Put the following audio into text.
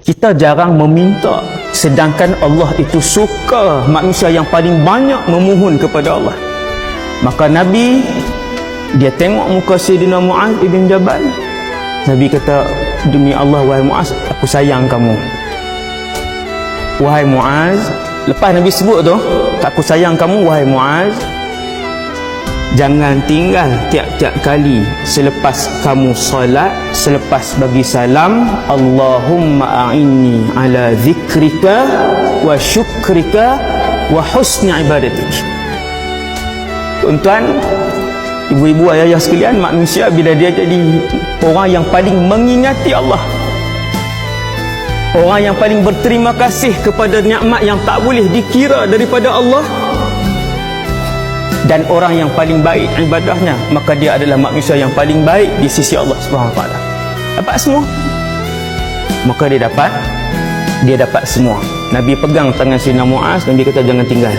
Kita jarang meminta, sedangkan Allah itu suka manusia yang paling banyak memohon kepada Allah. Maka Nabi, dia tengok muka Sayyidina Muaz ibn Jabal. Nabi kata, demi Allah wahai Muaz, aku sayang kamu. Wahai Muaz, lepas Nabi sebut tu, aku sayang kamu wahai Muaz, jangan tinggal tiap-tiap kali selepas kamu solat, selepas bagi salam, Allahumma a'inni ala zikrika wa syukrika wa husni ibadatik. Tuan-tuan, ibu-ibu, ayah-ayah sekalian, manusia bila dia jadi orang yang paling mengingati Allah, orang yang paling berterima kasih kepada nikmat yang tak boleh dikira daripada Allah, dan orang yang paling baik ibadahnya, maka dia adalah manusia yang paling baik di sisi Allah Subhanahu Wa Taala. Dapat semua. Maka dia dapat semua. Nabi pegang tangan Sayyidina Muaz, Nabi kata jangan tinggal.